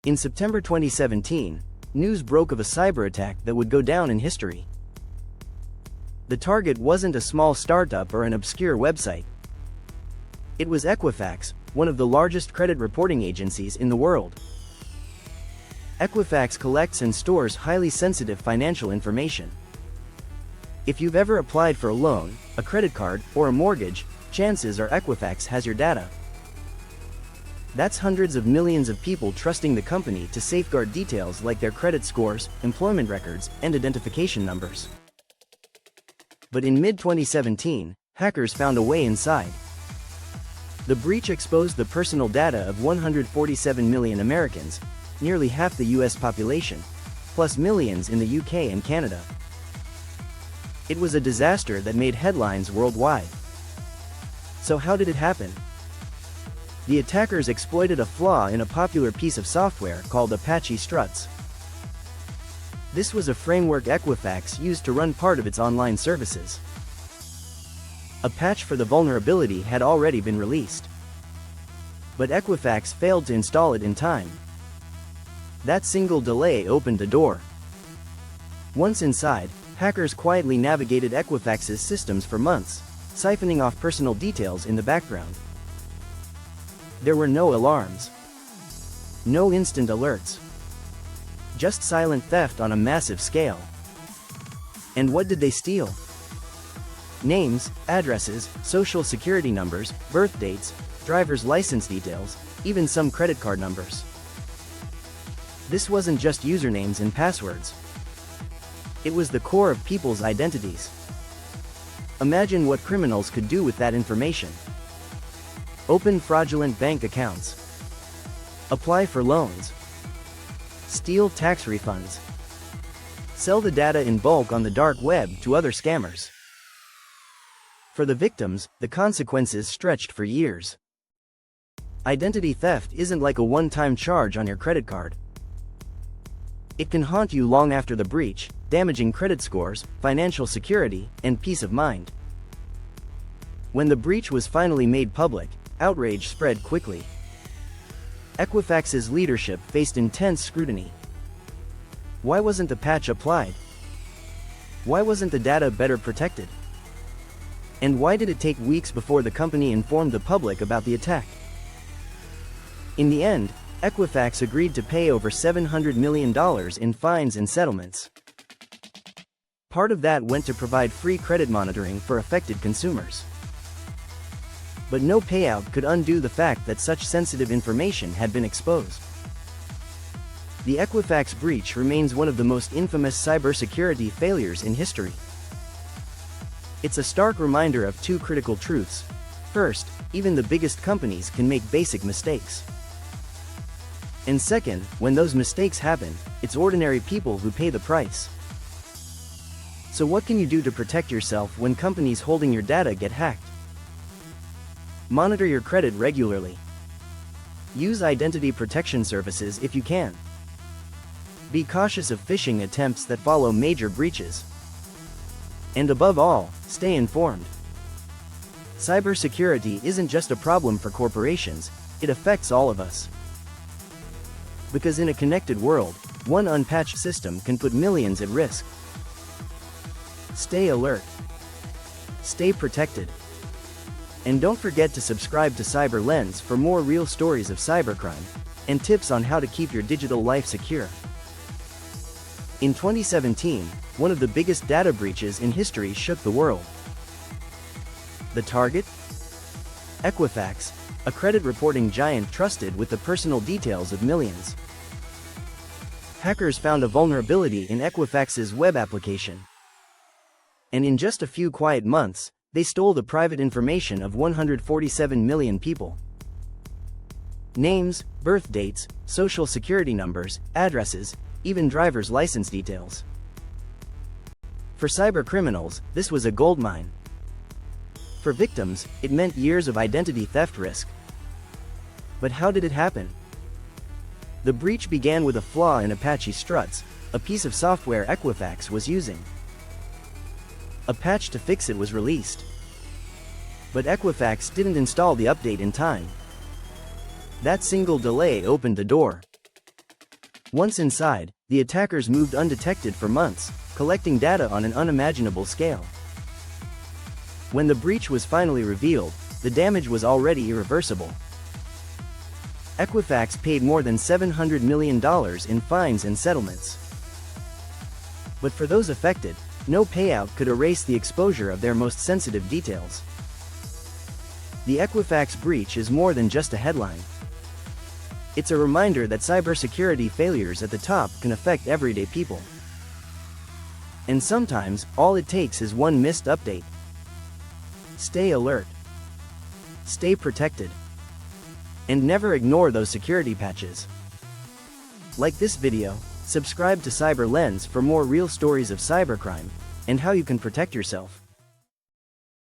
In September 2017, news broke of a cyber attack that would go down in history. The target wasn't a small startup or an obscure website. It was Equifax, one of the largest credit reporting agencies in the world. Equifax collects and stores highly sensitive financial information. If you've ever applied for a loan, a credit card, or a mortgage, chances are Equifax has your data. That's hundreds of millions of people trusting the company to safeguard details like their credit scores, employment records, and identification numbers. But in mid-2017, hackers found a way inside. The breach exposed the personal data of 147 million Americans, nearly half the US population, plus millions in the UK and Canada. It was a disaster that made headlines worldwide. So how did it happen? The attackers exploited a flaw in a popular piece of software called Apache Struts. This was a framework Equifax used to run part of its online services. A patch for the vulnerability had already been released. But Equifax failed to install it in time. That single delay opened the door. Once inside, hackers quietly navigated Equifax's systems for months, siphoning off personal details in the background. There were no alarms. No instant alerts. Just silent theft on a massive scale. And what did they steal? Names, addresses, social security numbers, birth dates, driver's license details, even some credit card numbers. This wasn't just usernames and passwords. It was the core of people's identities. Imagine what criminals could do with that information. Open fraudulent bank accounts. Apply for loans. Steal tax refunds. Sell the data in bulk on the dark web to other scammers. For the victims, the consequences stretched for years. Identity theft isn't like a one-time charge on your credit card. It can haunt you long after the breach, damaging credit scores, financial security, and peace of mind. When the breach was finally made public, outrage spread quickly. Equifax's leadership faced intense scrutiny. Why wasn't the patch applied? Why wasn't the data better protected? And why did it take weeks before the company informed the public about the attack? In the end, Equifax agreed to pay over $700 million in fines and settlements. Part of that went to provide free credit monitoring for affected consumers. But no payout could undo the fact that such sensitive information had been exposed. The Equifax breach remains one of the most infamous cybersecurity failures in history. It's a stark reminder of two critical truths. First, even the biggest companies can make basic mistakes. And second, when those mistakes happen, it's ordinary people who pay the price. So what can you do to protect yourself when companies holding your data get hacked? Monitor your credit regularly. Use identity protection services if you can. Be cautious of phishing attempts that follow major breaches. And above all, stay informed. Cybersecurity isn't just a problem for corporations, it affects all of us. Because in a connected world, one unpatched system can put millions at risk. Stay alert. Stay protected. And don't forget to subscribe to CyberLens for more real stories of cybercrime and tips on how to keep your digital life secure. In 2017, one of the biggest data breaches in history shook the world. The target? Equifax, a credit reporting giant trusted with the personal details of millions. Hackers found a vulnerability in Equifax's web application. And in just a few quiet months, they stole the private information of 147 million people. Names, birth dates, social security numbers, addresses, even driver's license details. For cybercriminals, this was a goldmine. For victims, it meant years of identity theft risk. But how did it happen? The breach began with a flaw in Apache Struts, a piece of software Equifax was using. A patch to fix it was released. But Equifax didn't install the update in time. That single delay opened the door. Once inside, the attackers moved undetected for months, collecting data on an unimaginable scale. When the breach was finally revealed, the damage was already irreversible. Equifax paid more than $700 million in fines and settlements. But for those affected, no payout could erase the exposure of their most sensitive details. The Equifax breach is more than just a headline. It's a reminder that cybersecurity failures at the top can affect everyday people. And sometimes, all it takes is one missed update. Stay alert. Stay protected. And never ignore those security patches. Like this video, subscribe to CyberLens for more real stories of cybercrime, and how you can protect yourself.